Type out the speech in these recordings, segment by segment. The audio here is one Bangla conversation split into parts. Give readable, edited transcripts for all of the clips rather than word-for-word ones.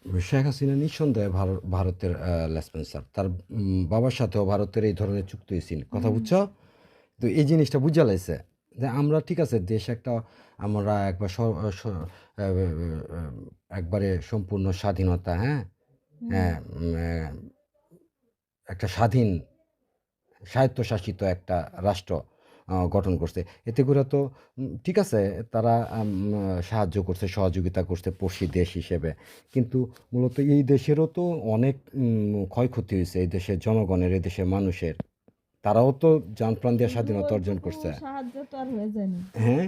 শেখ হাসিনা নিঃসন্দেহে ভারতের লেসপেন্সার। তার বাবার সাথেও ভারতের এই ধরনের চুক্তি হয়েছিল। কথা হুম, বুঝছো? তো এই জিনিসটা বুঝা লাইছে যে আমরা ঠিক আছে দেশ একটা আমরা একবার একবারে সম্পূর্ণ স্বাধীনতা, হ্যাঁ? হুম, হ্যাঁ, একটা স্বাধীন স্বায়ত্তশাসিত একটা রাষ্ট্র গঠন করছে। এতে করে তো ঠিক আছে তারা সাহায্য করছে, সহযোগিতা করছে পড়শি দেশ হিসেবে। কিন্তু মূলত এই দেশেরও তো অনেক ক্ষয়ক্ষতি হয়েছে এই দেশের জনগণের, এই দেশের মানুষের। তারাও তো জান-প্রাণ দিয়ে শুধু স্বাধীনতা অর্জন ওইটুকু করছে। সাহায্য তো আর হয়ে যায়নি। হ্যাঁ?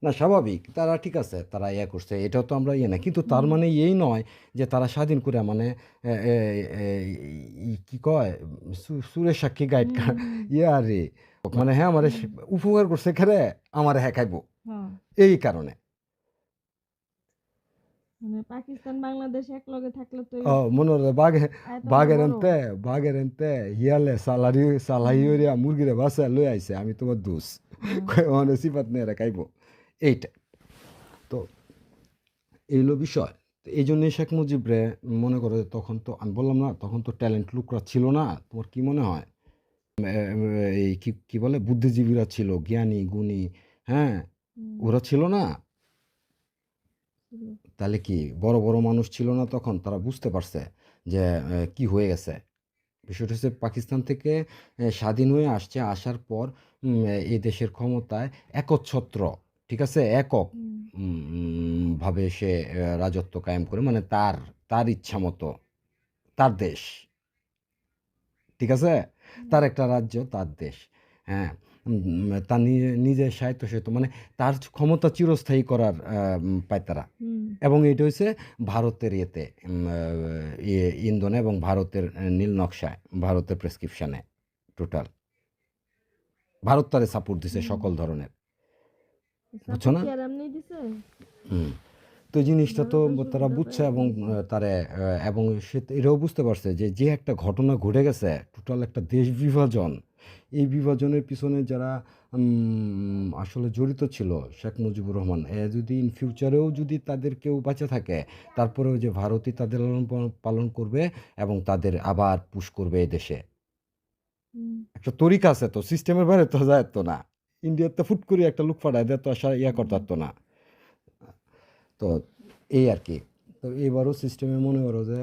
না স্বাভাবিক। তারা ঠিক আছে, তারা ইয়ে করছে। এটাও তো আমরা ইয়ে না। কিন্তু তার হুম, মানে এই নয় যে তারা স্বাধীন করে মানে এ এ এ কি কয়? সুরে সাক্ষী গাইড হুম, হুম, ইয়া রে। মানে হ্যাঁ, আমারে হুম, উপকার করছে খেলে আমারে হ্যাঁ খাইবো। হ্যাঁ, এই কারণে। মানে পাকিস্তান বাংলাদেশ একলগে থাকলে তো মনে হলো আয়তনটা বাঘের বড়। এনতে হিয়ালে সালাহি হুম, হইরা মুরগিরে বাঁচায় লই আইছে। আমি তোমার দোষ। হুম, কয় ওহনে সিফাত নিয়ে খাইবো। এইটা। তো এই হলো বিষয়। তো এইজন্যই শেখ মুজিবরে মনে করো যে তখন তো আমি বললাম না তখন তো ট্যালেন্ট লুকরা ছিল না। তোমার কি মনে হয়? এই কি বলে বুদ্ধিজীবীরা ছিল, জ্ঞানী, গুণী, হ্যাঁ? হুম, ওরা ছিল না? ছিল। তাহলে কি বড়, বড় মানুষ ছিল না তখন? তারা বুঝতে পারছে যে কি হয়ে গেছে। বিষয়টা হচ্ছে পাকিস্তান থেকে স্বাধীন হয়ে আসছে। আসার পর এই দেশের ক্ষমতায় একচ্ছত্র, ঠিক আছে? একক হুম, ভাবে সে রাজত্ব কায়েম করে। মানে তার ইচ্ছামতো, তার দেশ। ঠিক আছে? হুম, তার একটা রাজ্য, তার দেশ। হ্যাঁ? তার নিজের স্বায়ত্তশাসিত মানে তার ক্ষমতা চিরস্থায়ী করার পায় তারা। হুম, এবং এটা হইছে ভারতের ইয়েতে ইন্ধনে এবং ভারতের নীল নকশায়, ভারতের প্রেসক্রিপশনে টোটাল। ভারত তারে সাপোর্ট দিছে হুম। সকল ধরনের। বুঝছো সাপোর্ট না? কি আর এমনি দিছে? হুম। তো এই জিনিসটা তো ভারত তো তারা সুবিধা বুঝছে পাইয়া এবং দিছে। তারা এবং সে এটাও বুঝতে পারছে যে একটা ঘটনা ঘটে গেছে, টোটাল একটা দেশ বিভাজন। এই বিভাজনের পিছনে যারা আসলে জড়িত ছিল শেখ মুজিবুর রহমান, যদি ইন ফিউচারেও যদি তাদের কেউ বেঁচে থাকে, তারপরেও যে ভারতই তাদের লালন পালন করবে এবং তাদের আবার পুশ করবে এই দেশে। হুম, একটা তরিকা আছে তো, সিস্টেমের বাইরে তো যায় তো না। ইন্ডিয়াতে ফুট করে একটা লোক পাঠায় দেয় তো আসা ইয়া হুম, করতে পারতো না। তো এই আর কি। তো এবারও সিস্টেমে মনে করো যে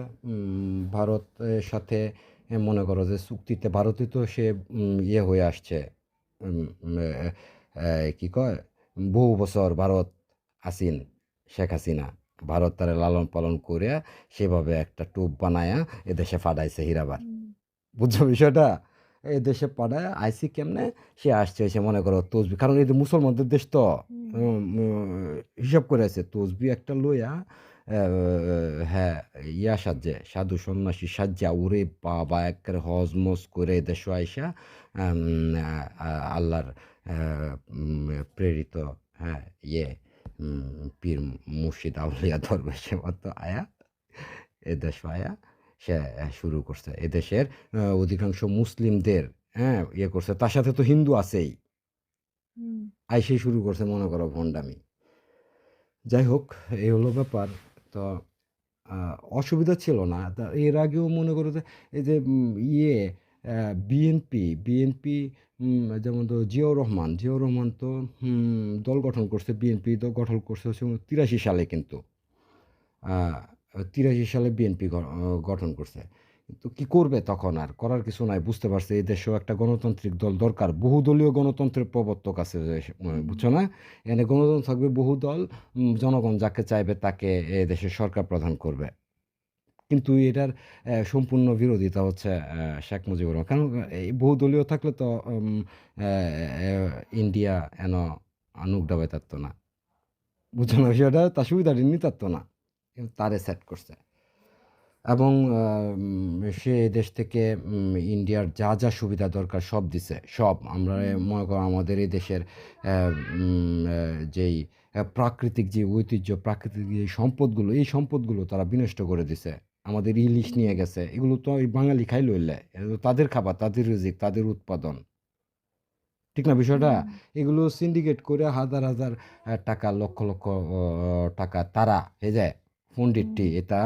ভারতের সাথে মনে করো যে চুক্তিতে ভারতে তো সে ইয়ে হয়ে আসছে। উম, উম, কি কয় বহু বছর ভারত আসিন শেখ হাসিনা। ভারত তারে লালন পালন করে সেভাবে একটা টোপ বানায়া এদেশে ফাটাইছে হীরাবার। হুম, বুঝছো বিষয়টা? এই দেশে পাঠায় আইসি কেমনে? সে আসছে এসে মনে করো তসবি, কারণ এই যে মুসলমানদের দেশ তো হুম, হিসাব করে আছে তসবি একটা লইয়া হ্যাঁ ইয়া সাজে সাধু সন্ন্যাসী সাজ্জা ওরে বাবা একেবারে হজ মজ করে দেশে আইসা আল্লাহর প্রেরিত, হ্যাঁ ইয়ে পীর মুর্শিদ আউলিয়া দরবেশের মতো আয়া এদেশ আয়া সে শুরু করছে এদেশের অধিকাংশ মুসলিমদের, হ্যাঁ ইয়ে করছে, তার সাথে তো হিন্দু আছেই। হুম, আইসেই শুরু করছে মনে করো ভণ্ডামি। যাই হোক, এই হলো ব্যাপার। তো অসুবিধা ছিল না। তা এর আগেও মনে করো যে এই যে বিএনপি যেমন তো জিয়াউর রহমান তো দল গঠন করছে, বিএনপি দল গঠন করছে হচ্ছে 83 সালে কিন্তু। আ ৮৩ সালে বিএনপি গঠন করছে। তো কি করবে তখন আর? করার কিছু নাই। বুঝতে পারছে এই দেশেও একটা গণতান্ত্রিক দল দরকার। বহুদলীয় গণতন্ত্রের প্রবর্তক আছে যে হুম, বুঝছো না? এখানে গণতন্ত্র থাকবে বহু দল, জনগণ যাকে চাইবে তাকে এ দেশের সরকার প্রধান করবে। কিন্তু এটার সম্পূর্ণ বিরোধিতা হচ্ছে শেখ মুজিবুর রহমান। কারণ এই বহুদলীয় থাকলে তো অ্যা অ্যা ইন্ডিয়া এন আনুক ডাবায় থাকতো না। বুঝছো না বিষয়টা? তার সুবিধাটি নিতে পারতো না। কিন্তু তারে সেট করছে। এবং সে এদেশ থেকে ইন্ডিয়ার যা সুবিধা দরকার সব দিছে। সব। আমরা হুম, মনে করো আমাদের এই দেশের যেই প্রাকৃতিক যে ঐতিহ্য, প্রাকৃতিক যে সম্পদগুলো, এই সম্পদগুলো তারা বিনষ্ট করে দিছে। আমাদের ইলিশ হুম, নিয়ে গেছে। এগুলো তো এই বাঙালি খাই লইলে। এটা তো তাদের খাবার, তাদের রিজিক, তাদের উৎপাদন। ঠিক না বিষয়টা? হুম, এগুলো সিন্ডিকেট করে হাজার টাকা, লক্ষ টাকা তারা এই যে পণ্ডিতটি হুম, এটা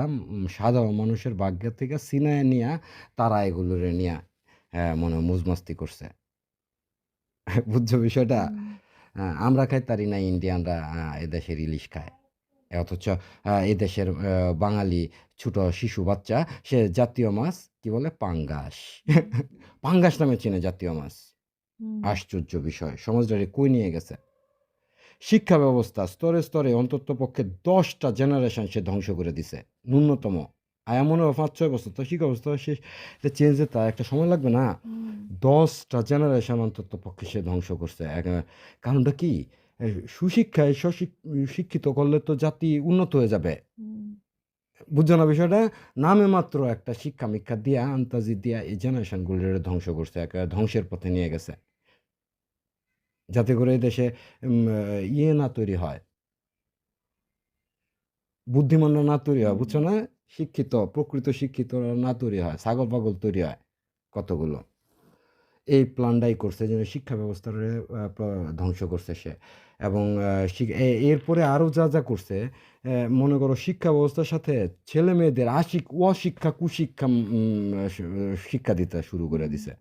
সাধারণ মানুষের ভাগ্য থেকে ছিনায় নিয়া তারা এগুলোরে নিয়া মনে হয় মজমাস্তি করছে। বুঝছো বিষয়টা? হুম, আমরা খাই তারি না ইন্ডিয়ানরা এদেশের ইলিশ খায়। অথচ এদেশের বাঙালি ছোট শিশু বাচ্চা সে জাতীয় মাছ কি বলে? পাঙ্গাস। হুম, পাঙ্গাস নামে চেনে জাতীয় মাছ। হুম, আশ্চর্য বিষয়। সমাজটারে কই নিয়ে গেছে? শিক্ষা ব্যবস্থা স্তরে, স্তরে অন্ততপক্ষে ১০ টা জেনারেশন সে ধ্বংস করে দিছে। ন্যূনতম। মনে হয় ৫-৬ বছর। তো শিক্ষা ব্যবস্থা চেঞ্জে তার একটা সময় লাগবে না? হুম, ১০ টা জেনারেশন অন্ততপক্ষে সে ধ্বংস করছে। কারণটা কি? এ সুশিক্ষায় শিক্ষিত করলে তো জাতি উন্নত হয়ে যাবে। হুম, বুঝছো না বিষয়টা? নামে মাত্র একটা শিক্ষা-মিক্ষা দিয়া, আন্তাজি দিয়া এই জেনারেশন গুলোরে ধ্বংস করছে। একেবারে ধ্বংসের পথে নিয়ে গেছে। যাতে করে এই দেশে না তৈরি হয়। বুদ্ধিমানরা না তৈরি হয়, হুম, বুঝছো না? শিক্ষিত, প্রকৃত শিক্ষিতরা না তৈরি হয়। ছাগল-পাগল তৈরি হয় কতগুলো। এই প্ল্যানটাই করছে যে শিক্ষা ব্যবস্থারে ধ্বংস করছে সে। এবং এরপরে আরও যা, যা করছে মনে করো শিক্ষা ব্যবস্থার সাথে ছেলেমেয়েদের অশিক্ষা, কুশিক্ষা শিক্ষা দিতে শুরু করে হুম, দিছে।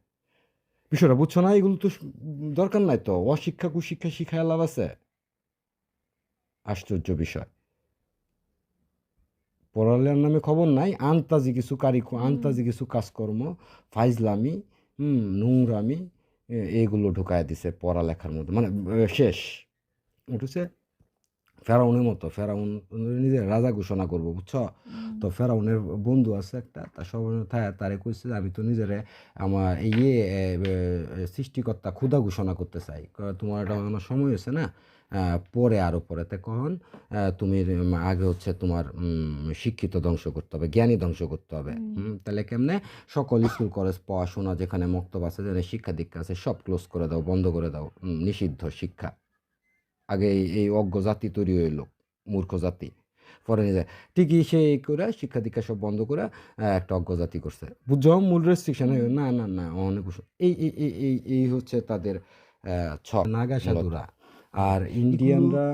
বিষয়টা বুঝছো না? এগুলো তো দরকার নাই তো। অশিক্ষা, কুশিক্ষা শিখায় লাভ আছে? আশ্চর্য বিষয়। পড়ালেখার নামে খবর নাই। হুম, আন্তাজি কিছু কাজকর্ম, ফাইজলামি, নোংরামি এগুলো ঢুকায়া দিছে পড়ালেখার মধ্যে। মানে শেষ। উঠেছে ফেরাউনের মতো। ফেরাউন নিজের রাজা ঘোষণা করব, বুঝছো? হুম, তো ফেরাউনের বন্ধু আছে একটা। তার সবার তারে কইছে যে, "আমি তো নিজেরে আমার ইয়ে সৃষ্টিকর্তা খোদা ঘোষণা করতে চাই।" কয়, "তোমার এটা এখনো সময় হইছে না। পরে আরো পরে।" তা কখন? "তুমি আগে হচ্ছে তোমার শিক্ষিত ধ্বংস করতে হবে, জ্ঞানী ধ্বংস করতে হবে। হুম, তাহলে কেমনে? সকল স্কুল, কলেজ, পড়াশোনা যেখানে মক্তব আছে, যেখানে শিক্ষা-দীক্ষা আছে সব ক্লোজ করে দাও, বন্ধ করে দাও। নিষিদ্ধ শিক্ষা।" আগে এই অজ্ঞ জাতি তৈরি হইল, মূর্খ জাতি। পরে নিজে ঠিকই সে এই করে শিক্ষা-দীক্ষা সব বন্ধ করে একটা অজ্ঞ জাতি করছে। বুঝছো? মূল রেস্ট্রিকশন হুম, না, না, না অনেক এই হচ্ছে তাদের ছক। নাগা মূলত। সাধুরা। আর এগুলো ইন্ডিয়ানরা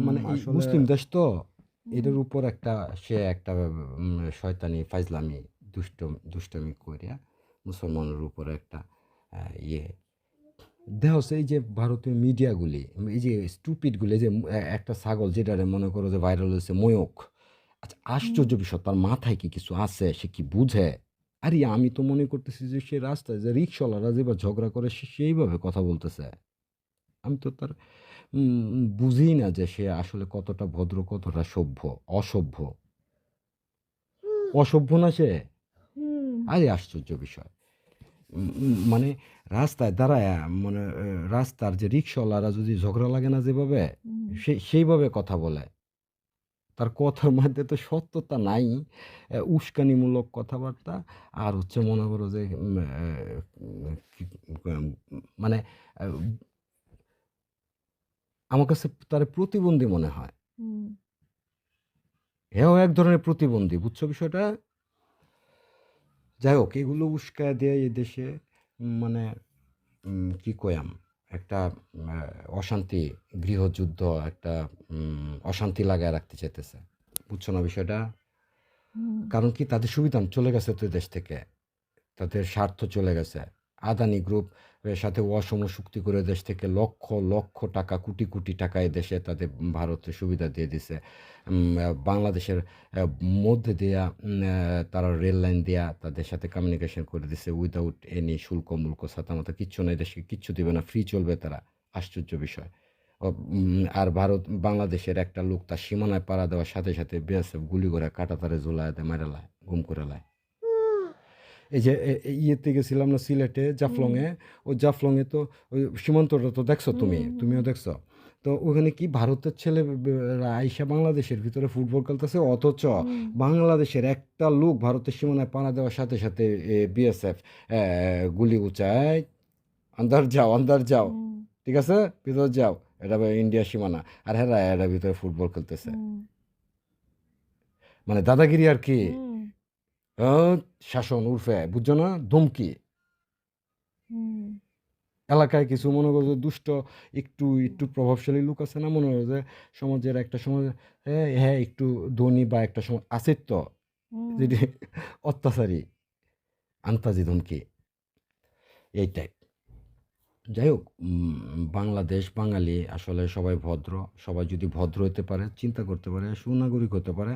মানে এই আসলে মুসলিম দেশ তো হুম, এটার উপর একটা শয়তানি ফাইজলামি দুষ্টামি কইরা মুসলমানের উপর একটা ইয়ে দেখা হচ্ছে এই যে ভারতীয় মিডিয়াগুলি এই যে স্টুপিডগুলি এই যে একটা ছাগল যেটারে মনে করো যে ভাইরাল হয়েছে ময়ূক। আচ্ছা হুম, আশ্চর্য বিষয় তার মাথায় কি কিছু আছে? সে কি বুঝে? আরে আমি তো মনে করতেছি যে সে রাস্তায় যে রিক্সাওয়ালারা যেভাবে ঝগড়া করে সে সেইভাবে কথা বলতেছে। আমি তো তার বুঝি না যে সে আসলে কতটা ভদ্র, কতটা সভ্য, অসভ্য। অসভ্য না সে? হুম, আরে আশ্চর্য বিষয়। মানে রাস্তায় দাঁড়ায়া মানে রাস্তার যে রিক্শাওয়ালারা যদি ঝগড়া লাগে না যেভাবে, হুম, সেইভাবে কথা বলে। তার কথার মধ্যে তো সত্যতা নাই। উস্কানিমূলক কথাবার্তা আর হচ্ছে মনে করো যে কি উম মানে আ আমার কাছে তারে প্রতিবন্ধী মনে হয়। হুম, এও এক ধরনের প্রতিবন্ধী। বুঝছো বিষয়টা? যাই হোক এগুলো উস্কায়া দেয়া এদেশে মানে কি কয়াম? একটা আ অশান্তি, গৃহযুদ্ধ একটা অশান্তি লাগায় রাখতে চাইতেছে। বুঝছো না বিষয়টা? হুম, কারণ কি তাদের সুবিধা চলে গেছে তো এদেশ থেকে। তাদের স্বার্থ চলে গেছে। আদানি গ্রুপ এর সাথে অসম চুক্তি করে দেশ থেকে লক্ষ, লক্ষ টাকা, কোটি, কোটি টাকা এদেশে তাদের ভারতে সুবিধা দিয়ে দিছে। বাংলাদেশের মধ্যে দিয়া তারা রেল লাইন দিয়া তাদের সাথে কমিউনিকেশন করে দিছে উইথআউট এনি শুল্ক-মুল্ক ছাতা-মাতা কিচ্ছু নাই। দেশকে কিচ্ছু দিবে না। ফ্রি চলবে তারা। আশ্চর্য বিষয়। আর বাংলাদেশের একটা লোক তার সীমানায় পাড়া দেওয়ার সাথে, সাথে বিএসএফ গুলি করে কাঁটাতারে ঝুলায়া দেয়, মাইরা লায়, গুম করে লায়। এই যে ইয়েতে গেছিলাম না সিলেটে হুম, জাফলংয়ে, ওই জাফলংয়ে তো ওই সীমান্তটা তো দেখছো তুমি, হুম, হুম, তুমিও দেখছো। তো ওখানে কি ভারতের আইসা বাংলাদেশের ভিতরে ফুটবল খেলতেছে অথচ হুম, বাংলাদেশের একটা লোক ভারতের সীমানায় পাড়া দেওয়ার সাথে সাথে বিএসএফ গুলি উঁচায়, আন্দার যাও আন্দার যাও, হুম, ঠিক আছে ভিতর যাও, এটা ইন্ডিয়া সীমানা। আর হ্যাঁ এরা ভিতরে ফুটবল খেলতেছে। হুম, মানে দাদাগিরি আর কি। হুম, শাসন উর্ফে বুঝছো না ধমকি। হুম, এলাকায় কিছু মনে করো যে দুষ্ট একটু প্রভাবশালী লোক আছে না, মনে করো যে সমাজের একটা সমাজ, হ্যাঁ হ্যাঁ একটু ধনী বা একটা সমাজ আছে তো, হুম, যেটি অত্যাচারী, আন্তাজি ধমকি, এইটাই। যাই হোক, বাংলাদেশ বাঙালি আসলে সবাই ভদ্র। সবাই যদি ভদ্র হতে পারে, চিন্তা করতে পারে, সুনাগরিক হতে পারে,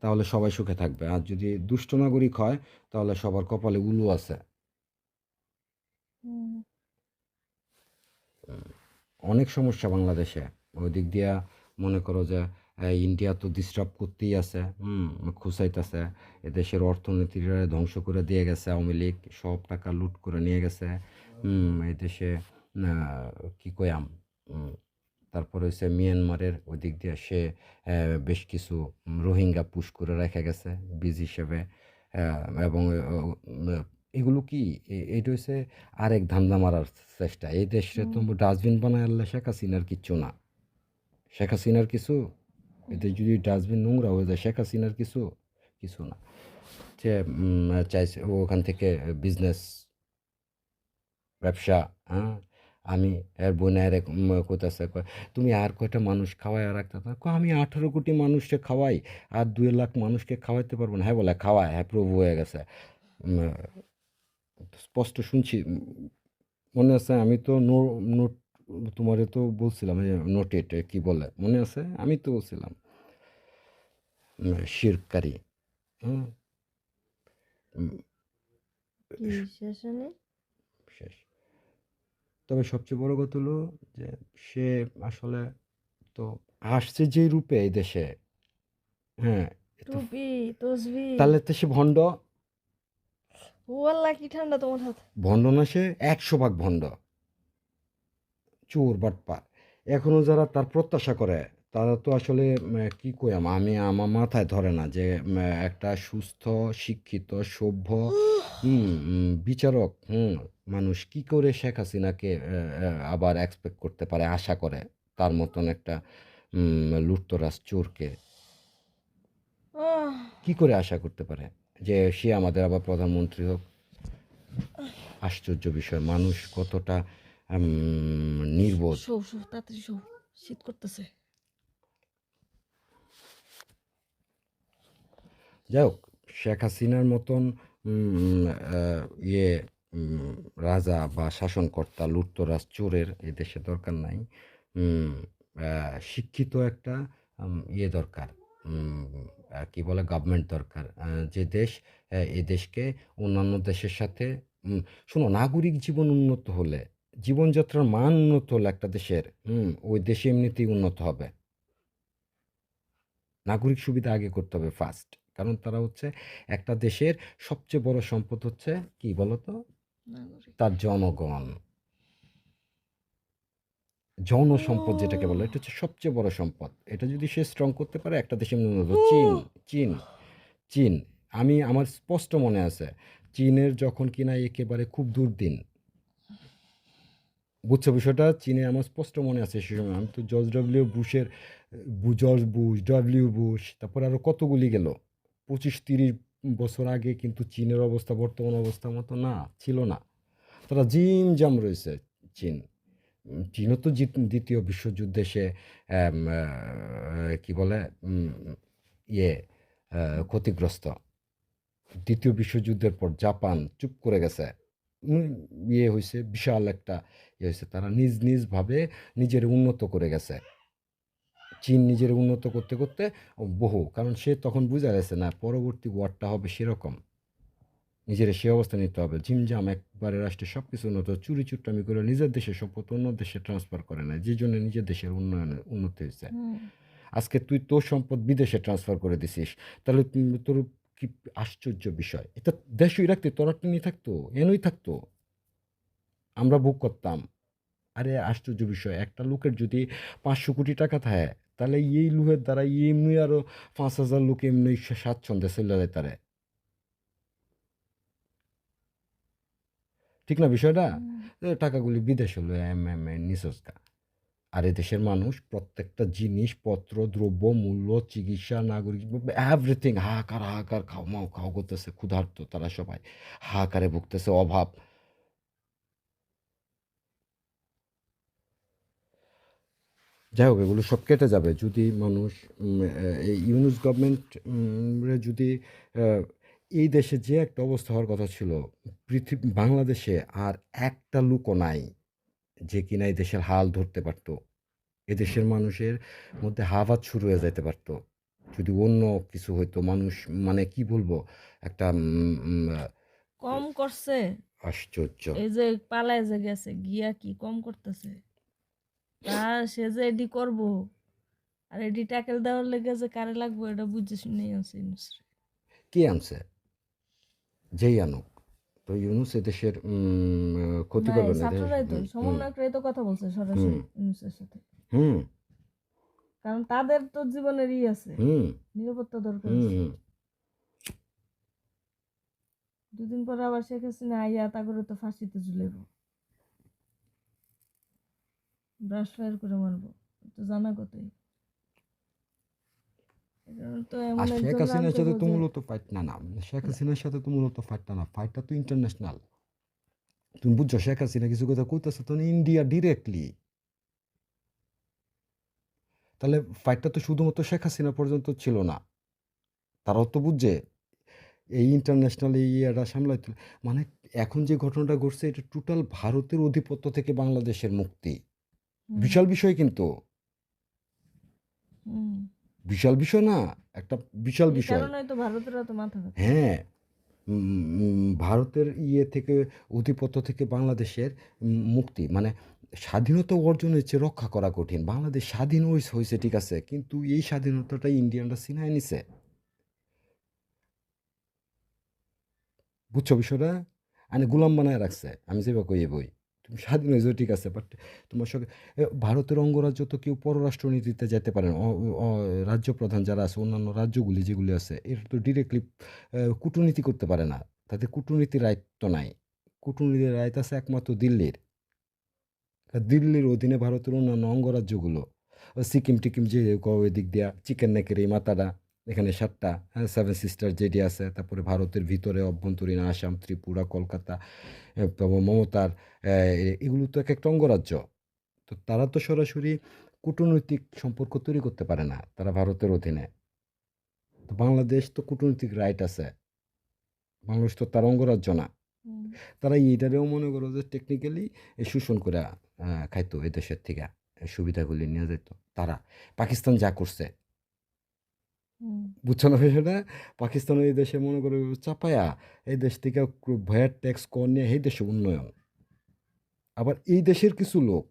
তাহলে সবাই সুখে থাকবে। আর যদি দুষ্ট নাগরিক হয়, তাহলে সবার কপালে উলু আছে। হুম, অনেক সমস্যা বাংলাদেশে। ওই দিক দিয়া মনে করো যে ইন্ডিয়া তো ডিস্টার্ব করতেই আছে, খুঁচাইতেছে। এদেশের অর্থনীতিটা ধ্বংস করে দিয়ে গেছে আওয়ামী লীগ, সব টাকা লুট করে নিয়ে গেছে। এই দেশে কি কয়াম, উম, তারপর হচ্ছে মিয়ানমারের ওই দিক দিয়ে সে বেশ কিছু রোহিঙ্গা পুশ করে রেখে গেছে বীজ হিসেবে। এবং এগুলো কি, এটা হচ্ছে আরেক ধান্দা মারার চেষ্টা। এই দেশে তো হুম, ডাস্টবিন বানায় আনলে শেখ হাসিনার কিচ্ছু না। শেখ হাসিনার কিছু, এতে যদি ডাস্টবিন নোংরা হয়ে যায়, শেখ হাসিনার কিছু কিছু না। সে চাইছে ও ওখান থেকে বিজনেস, ব্যবসা, হ্যাঁ? আমি এর বোনের কইতাছে, কয়, "তুমি আর কয়টা মানুষ খাওয়ায় আর রাখতে পারো?" কয়, "আমি 18 কোটি মানুষকে খাওয়াই, আর 2 লাখ মানুষকে খাওয়াইতে পারবো না।" হ্যাঁ বলে, খাওয়ায়, হ্যাঁ প্রভু হয়ে গেছে। উম স্পষ্ট শুনছি। মনে আছে আমি তো নোট তোমারে তো বলছিলাম, এই যে নোটেট কি বলে মনে আছে? আমি তো বলছিলাম শিরকারি। হুম? উম কি শেষে নেই? শেষ। তবে সবচেয়ে বড় কথা হলো যে সে আসলে তো আসছে যেই রূপে এই দেশে, হ্যাঁ, এ তো টুপি, তসবি। তাহলে তো সে ভণ্ড। ও আল্লাহ, কি ঠান্ডা তোমার হাত! ভণ্ড না, সে ১০০ ভাগ ভণ্ড। চোর বাটপার। এখনো যারা তার প্রত্যাশা করে, তারা তো আসলে কি কইয়াম, আমি আমার মাথায় ধরে না যে একটা সুস্থ, শিক্ষিত, সভ্য, বিচারক, মানুষ কি করে শেখ হাসিনাকে আবার এক্সপেক্ট করতে পারে, আশা করে তার মতন একটা লুঠতরাজ চোরকে আহ, কি করে আশা করতে পারে যে সে আমাদের আবার প্রধানমন্ত্রী হোক? আশ্চর্য বিষয়, মানুষ কতটা নির্বোধ। শো শো তাড়াতাড়ি শো, শীত করতেছে। যাই হোক, শেখ হাসিনার মতন উম, ইয়ে উম, রাজা বা শাসনকর্তা, লুটতরাজ, চোরের এই দেশে দরকার নাই। উম, শিক্ষিত একটা ইয়ে দরকার, কি বলে, গভর্নমেন্ট দরকার, যে দেশ এই দেশকে অন্যান্য দেশের সাথে, শোনো, নাগরিক জীবন উন্নত হলে, জীবনযাত্রার মান উন্নত হলে একটা দেশের, ওই দেশে এমনিতেই উন্নত হবে। নাগরিক সুবিধা আগে করতে হবে ফার্স্ট। কারণ তারা হচ্ছে একটা দেশের সবচেয়ে বড় সম্পদ হচ্ছে কি বলতো? নাগরিক। তার জনগণ। জনসম্পদ যেটাকে বলে, উহ, এটা হচ্ছে সবচেয়ে বড় সম্পদ। এটা যদি সে স্ট্রং করতে পারে, একটা দেশের উন্নত। চীন, চীন, চীন। আমার স্পষ্ট মনে আছে, চীনের যখন কিনা একেবারে খুব দুর্দিন, বুঝছো বিষয়টা? চীনে আমার স্পষ্ট মনে আছে সে সময়। আমি তো জর্জ বুশ, ডব্লিউ বুশ, তারপরে আরো কতগুলি গেল, 25-30 বছর আগে কিন্তু চীনের অবস্থা বর্তমান অবস্থার মতো না, ছিল না। তারা জিমজাম রয়েছে চীন। চীনও তো দ্বিতীয় বিশ্বযুদ্ধে সে কি বলে, ইয়ে ক্ষতিগ্রস্ত। দ্বিতীয় বিশ্বযুদ্ধের পর জাপান চুপ করে গেছে। উম, ইয়ে হয়েছে, বিশাল একটা ইয়ে হয়েছে, তারা নিজ নিজভাবে নিজের উন্নত করে গেছে। চীন নিজের উন্নত করতে করতে বহু, কারণ সে তখন বুঝা গেছে না পরবর্তী ওয়ারটা হবে সেরকম, নিজের সে অবস্থা নিতে হবে। ঝিমঝাম একবারে রাষ্ট্রে সব কিছু উন্নত, চুরি চুট্টামি করে নিজের দেশের সম্পদ অন্য দেশে ট্রান্সফার করে না, যে জন্য নিজের দেশের উন্নতি হয়েছে। হুম, আজকে তুই তোর সম্পদ বিদেশে ট্রান্সফার করে দিছিস, তাহলে তোর কি আশ্চর্য বিষয়! এটা দেশই রাখতে তোরা নিয়ে থাকতো, এনই থাকতো, আমরা ভোগ করতাম। আরে আশ্চর্য বিষয়, একটা লোকের যদি 500 কোটি টাকা থাকে, তাহলে এই লোকের দ্বারা এমনি আরো 5,000 লোক এমনি স্বাচ্ছন্দ্যে চলে যায় তারে। ঠিক না বিষয়টা? হুম, টাকাগুলি বিদেশ হলো নিচস্কা। আর এদেশের মানুষ প্রত্যেকটা জিনিসপত্র, দ্রব্য মূল্য, চিকিৎসা, নাগরিক, এভরিথিং হাহাকার হাহাকার, খাও মাও খাও করতেছে, ক্ষুধার্ত তারা সবাই, হাহাকারে ভুগতেছে, অভাব। যাই হোক এগুলো সব কেটে যাবে যদি মানুষ এই ইউনূস গভর্নমেন্ট রে যদি আহ, এই দেশে যে একটা অবস্থা হওয়ার কথা ছিল বাংলাদেশে আর একটা লোকও নাই যে কিনা এই দেশের হাল ধরতে পারতো এদেশের মানুষের মধ্যে হাওয়াত শুরু হয়ে যেতে পারতো যদি অন্য কিছু হইতো মানুষ মানে কি বলবো একটা কম করছে। আশ্চর্য এই যে পালায় যে গেছে গিয়া কি কম করতেছে, তা সে যে এডি করবো আর এডি ট্যাকেল দেওয়ার লেগে যে কারে লাগবো এটা বুঝে শুনেই আছে ইউনূস রে। কে আনছে যেই আনুক তো ইউনুস এদেশের ক্ষতি না এই করবে না এদের ছাত্ররাই তো হুম হুম সমন্বয়করাই তো কথা বলছে হুম সরাসরি ইউনূসের সাথে, হুম কারণ তাদের তো জীবনেরই আছে, হুম নিরাপত্তা দরকার হুম আছে। হুম। দুদিন পরে আবার শেখ হাসিনা আইয়া তাগরে তো ফাঁসিতে ঝুলাইব, ব্রাশ ফায়ার করে মারবো, তো জানা কথাই। এই কারণে তো এমন আর শেখ একজন হাসিনার আনতে সাথে তো বোঝে। মূলত ফাইট না না শেখ হাসিনার সাথে তো মূলত ফাইটটা না ফাইটটা তো ইন্টারন্যাশনাল তুমি বুঝছো শেখ হাসিনা কিছু কথা কইতেছে তো ইন্ডিয়া ডিরেক্টলি তাহলে ফাইটটা তো শুধুমাত্র শেখ হাসিনা পর্যন্ত ছিল না তারাও তো বুঝছে এই ইন্টারন্যাশনাল এই ইয়েটা সামলাইতে মানে এখন যে ঘটনাটা ঘটছে এটা টোটাল ভারতের আধিপত্য থেকে বাংলাদেশের মুক্তি হুম বিশাল বিষয় কিন্তু হুম। বিশাল বিষয় না একটা বিশাল এই বিষয় কারণেই তো ভারতের এত মাথা ব্যথা। হ্যাঁ ভারতের ইয়ে থেকে আধিপত্য থেকে বাংলাদেশের মুক্তি মানে স্বাধীনতা অর্জনের চেয়ে রক্ষা করা কঠিন বাংলাদেশ স্বাধীন হয়েছে ঠিক আছে কিন্তু এই স্বাধীনতাটা ইন্ডিয়ানরা ছিনায় নিছে বুঝছো বিষয়টা আনে গোলাম বানায় রাখছে আমি যেভাবে কই বই তুমি স্বাধীন হয়েছো ঠিক আছে বাট তোমার সঙ্গে ভারতের অঙ্গরাজ্য তো কেউ পররাষ্ট্র নীতিতে যেতে পারে না রাজ্য প্রধান যারা আছে অন্যান্য রাজ্যগুলি যেগুলি আছে এটা তো ডিরেক্টলি কূটনীতি করতে পারে না তাদের কূটনীতির দায়িত্ব নাই কূটনীতির দায়িত্ব আছে একমাত্র দিল্লির দিল্লির অধীনে ভারতের অন্যান্য অঙ্গরাজ্যগুলো সিকিম টিকিম যে ওই দিক দিয়া চিকেন নেকের এই মাথাটা এখানে 7টা সেভেন সিস্টার যেটি আছে তারপরে ভারতের ভিতরে অভ্যন্তরীণ আসাম ত্রিপুরা কলকাতা তারপর মমতার এগুলো তো এক একটা অঙ্গরাজ্য তো তারা তো সরাসরি কূটনৈতিক সম্পর্ক তৈরি করতে পারে না তারা ভারতের অধীনে তো বাংলাদেশ তো কূটনৈতিক রাইট আছে বাংলাদেশ তো তার অঙ্গরাজ্য না হুম তারা এইটারেও মনে করো যে টেকনিক্যালি শোষণ করে খাইতো এই দেশের থেকে এই সুবিধাগুলি নিয়ে যেত তারা পাকিস্তান যা করছে হুম বুঝছো না বিষয়টা পাকিস্তান এই দেশে মনে করো চাপায়া এই দেশ থেকে ভ্যাট ট্যাক্স কর নিয়ে এই দেশে উন্নয়ন আবার এই দেশের কিছু লোক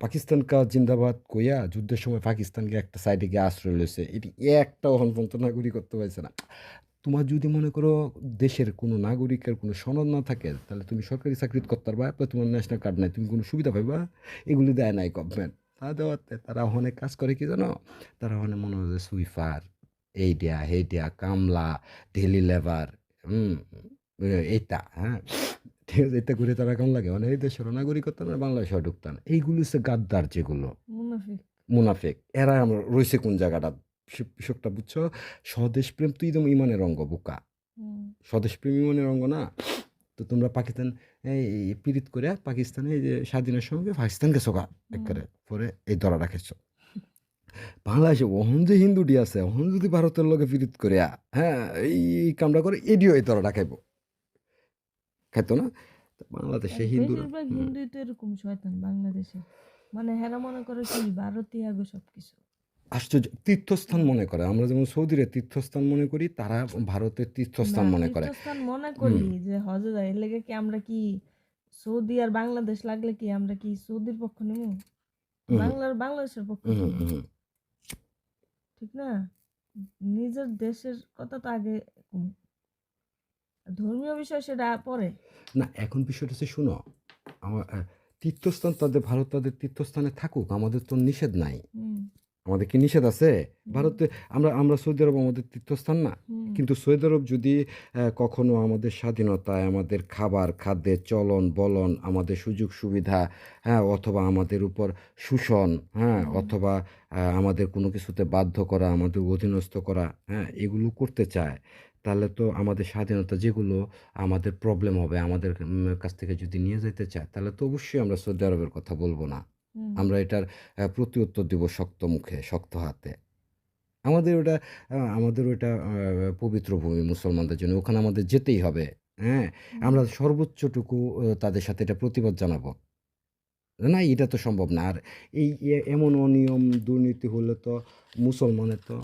পাকিস্তান কা জিন্দাবাদ কইয়া যুদ্ধের সময় পাকিস্তানকে একটা সাইডে গিয়ে আশ্রয় লইছে এটি একটা অহন পর্যন্ত নাগরিক করতে পারছে না তোমার যদি মনে করো দেশের কোনো নাগরিকের কোনো সনদ না থাকে তাহলে তুমি সরকারি চাকরি করতে পারবা বা তোমার ন্যাশনাল কার্ড নাই তুমি কোনো সুবিধা পাইবা এগুলি দেয় নাই গভর্নমেন্ট তা দেওয়াতে তারা অনেক কাজ করে কি জানো তারা অনেক মনে হয় যে সুইফার এই দেয়া হে দেয়া কামলা ডেলি লেবার হুম এইটা হ্যাঁ ঠিক আছে এটা করে তারা কেমন লাগে মানে এই দেশের নাগরিকত্ব না বাংলাদেশে ঢুকতাম এইগুলো হচ্ছে গাদ্দার যেগুলো মুনাফিক। মুনাফেক এরা আমরা রয়েছে কোন জায়গাটা কৃষকটা বুঝছো স্বদেশপ্রেম তো একদম ইমানের অঙ্গ বোকা হুম স্বদেশপ্রেম ইমানের অঙ্গ না তো তোমরা পাকিস্তান এই পীড়িত করে পাকিস্তানে এই যে স্বাধীনের সঙ্গে পাকিস্তানকে সোকা হুম করে পরে এই ধরা রাখেছ বাংলাদেশে ওহন যে হিন্দুটি আছে ওহন যদি ভারতের লোকে পীড়িত করে হ্যাঁ এই কামটা করে এডিও এই ধরা রাখাইব খাইতো না তো বাংলাদেশে হিন্দুরা বেশিরভাগ হিন্দুই তো এরকম শয়তান বাংলাদেশে, মানে হেরা মনে করে কি ভারতীয় আগে সবকিছু। আশ্চর্য তীর্থস্থান মনে করে আমরা যেমন সৌদিরে তীর্থস্থান মনে করি তারা ভারতের না তীর্থস্থান মনে করে তীর্থস্থান মনে হুম করি যে হজে যাই, এর লেগে কি আমরা কি সৌদি আর বাংলাদেশ লাগলে কি আমরা কি সৌদির পক্ষ নেব, হুম বাংলাদেশের পক্ষ হুম নেব? হুম ঠিক না? নিজের দেশের কথা তো আগে কম। ধর্মীয় বিষয় সেটা পরে। না এখন বিষয়টা হচ্ছে শুনো আমার তীর্থস্থান তাদের ভারত তাদের তীর্থস্থানে থাকুক আমাদের তো নিষেধ নাই হুম আমাদের কি নিষেধ আছে হুম ভারতে আমরা সৌদি আরব আমাদের তীর্থস্থান না হুম কিন্তু সৌদি আরব যদি কখনো আমাদের স্বাধীনতায় আমাদের খাবার খাদ্যের চলন বলন আমাদের সুযোগ সুবিধা হ্যাঁ অথবা আমাদের উপর শোষণ হ্যাঁ হুম অথবা আমাদের কোনো কিছুতে বাধ্য করা আমাদের অধীনস্থ করা হ্যাঁ এগুলো করতে চায় তাহলে তো আমাদের স্বাধীনতা যেগুলো আমাদের প্রবলেম হবে আমাদের কাছ থেকে যদি নিয়ে যেতে চায় তাহলে তো অবশ্যই আমরা সৌদি আরবের কথা বলবো না হুম, আমরা এটার প্রতিউত্তর দিব শক্ত মুখে, শক্ত হাতে। আমাদের ওটা পবিত্র ভূমি মুসলমানদের জন্য। ওখানে আমাদের যেতেই হবে। হ্যাঁ? হুম, আমরা সর্বোচ্চটুকু তাদের সাথে এটা প্রতিবাদ জানাবো। না, এটা তো সম্ভব না। আর এই এমন অনিয়ম দুর্নীতি হলে তো মুসলমানের তো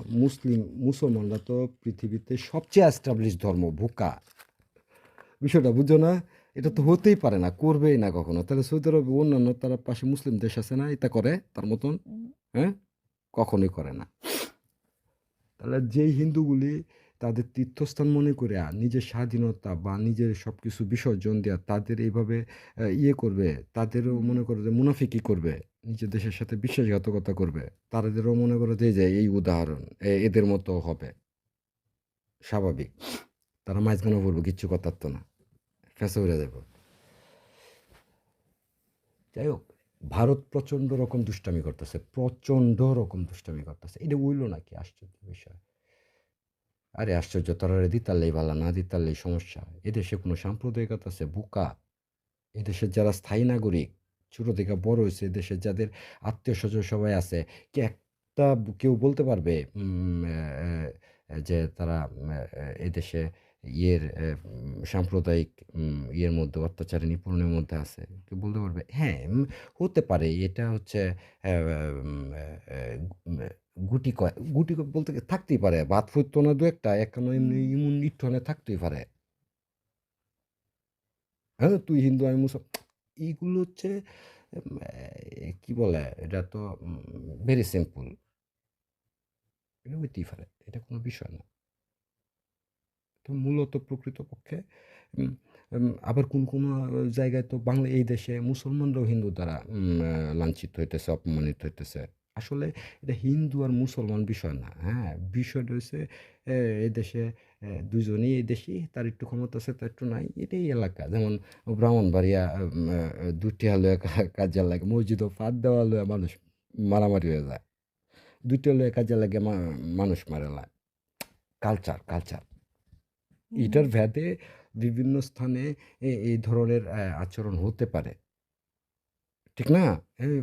মুসলমানরা তো পৃথিবীতে সবচেয়ে এস্টাবলিশড ধর্ম, ভোকা। বিষয়টা বুঝছো না? এটা তো হুম, হতেই পারে না, করবেই না কখনো। তাহলে সৌদি আরবে অন্যান্য তারা পাশে মুসলিম দেশ আছে না, এটা করে তার মতন? হুম, হ্যাঁ? কখনোই করে না। তাহলে যেই হিন্দুগুলি তাদের তীর্থস্থান মনে করে নিজের স্বাধীনতা বা নিজের সব কিছু বিসর্জন দেওয়া তাদের এইভাবে ইয়ে করবে, তাদেরও হুম, মনে করে যে মুনাফিকি করবে, নিজের দেশের সাথে বিশ্বাসঘাতকতা করবে, তাদেরও মনে করে যে এই উদাহরণ এদের মতো হবে স্বাভাবিক। তারা মাঝখানে পড়বে, কিচ্ছু কথার তো না, ফেঁসে উড়ে যাবে। যাই হোক, ভারত প্রচণ্ড রকম দুষ্টামি করতেছে, প্রচণ্ড রকম দুষ্টামি করতেছে। এটা উইল নাকি, আশ্চর্য বিষয়। আরে আশ্চর্য, তারা দিতারলেই ভালো, না দিতারলেই সমস্যা। এদেশে কোনো সাম্প্রদায়িকতা আছে? বোকা। এদেশের যারা স্থায়ী নাগরিক, ছোট থেকে বড় হয়েছে, এদেশের যাদের আত্মীয় স্বজন সবাই আছে, কি একটা কেউ বলতে পারবে যে তারা এদেশে সাম্প্রদায়িক ইয়ের মধ্যে, অত্যাচারে নিপীড়নের মধ্যে আছে? কেউ বলতে পারবে? হ্যাঁ, হতে পারে। এটা হচ্ছে আহ, উম, আহ, গুটি বলতে থাকতেই পারে, ভাত ফুটতো না দু একটা, একান্ন এমনি হুম, ইমন ইট্টনে থাকতেই পারে। হ্যাঁ, তুই হিন্দু আমি মুসলমান, এইগুলো হচ্ছে কি বলে, এটা তো ভেরি সিম্পল। এটা হইতেই পারে, এটা কোনো বিষয় না। তো মূলত প্রকৃতপক্ষে উম, আবার কোন কোন জায়গায় তো এই দেশে মুসলমানরাও হিন্দু দ্বারা লাঞ্ছিত হইতেছে, অপমানিত হইতেছে। আসলে এটা হিন্দু আর মুসলমান বিষয় না। হ্যাঁ, বিষয়টা হচ্ছে এই দেশে দুজনেই এই দেশি, তার একটু ক্ষমতা আছে, তার একটু নাই, এটাই এলাকা। যেমন ব্রাহ্মণবাড়িয়া দুটি হালুয়া কাজে লাগে, মসজিদও ফাঁদ দেওয়া লয়ে মানুষ মারামারি হয়ে যায়, দুইটা লয়ে কাজে লাগে মানুষ মারা যায়। কালচার কালচার হুম, এটার ভেদে বিভিন্ন স্থানে এই ধরনের আচরণ হতে পারে, ঠিক না? এই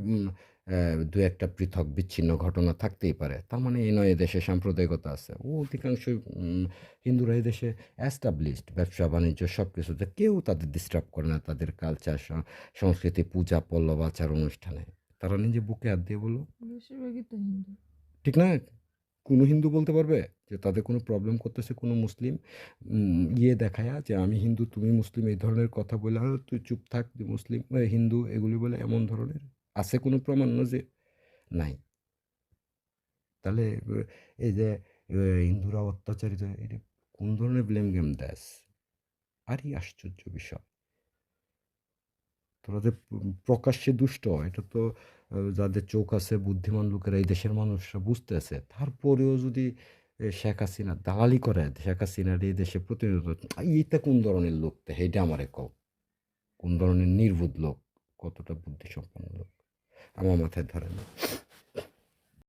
দু একটা পৃথক বিচ্ছিন্ন ঘটনা থাকতেই পারে। তার মানে এই নয় এদেশে সাম্প্রদায়িকতা আছে। অধিকাংশ উম, হিন্দুরা এদেশে অ্যাস্টাবলিশড, ব্যবসা বাণিজ্য সব কিছুতে কেউ তাদের ডিস্টার্ব করে না, তাদের কালচার, সংস্কৃতি, পূজা পল্লব, আচার অনুষ্ঠানে। তারা নিজে বুকে হাত দিয়ে বলো, বেশিরভাগই তো হিন্দু। ঠিক না? কোনো হিন্দু বলতে পারবে যে তাদের কোনো প্রবলেম করতেছে কোনো মুসলিম দেখায়া যে আমি হিন্দু তুমি মুসলিম, এই ধরনের কথা বলে, আর তুই চুপ থাক, যে মুসলিম হিন্দু এগুলি বলে, এমন ধরনের আছে কোনো প্রমাণ? না যে নাই। তাহলে এই যে হিন্দুরা অত্যাচারিত, এটা কোন ধরনের ব্লেম গেম দেশ? আরই আশ্চর্য বিষয়। তোরা যে প্রকাশ্যে দুষ্ট, এটা তো যাদের চোখ আছে, বুদ্ধিমান লোকেরা, এই দেশের মানুষরা বুঝতেছে। তারপরেও যদি শেখ হাসিনা দালালি করে, শেখ হাসিনার এই দেশে প্রতিনিধিত্ব, এইটা কোন ধরনের লোক? তো সেইটা আমারে কও। কোন ধরনের নির্বুধ লোক, কতটা বুদ্ধিসম্পন্ন লোক, আমার মাথায় ধরে না।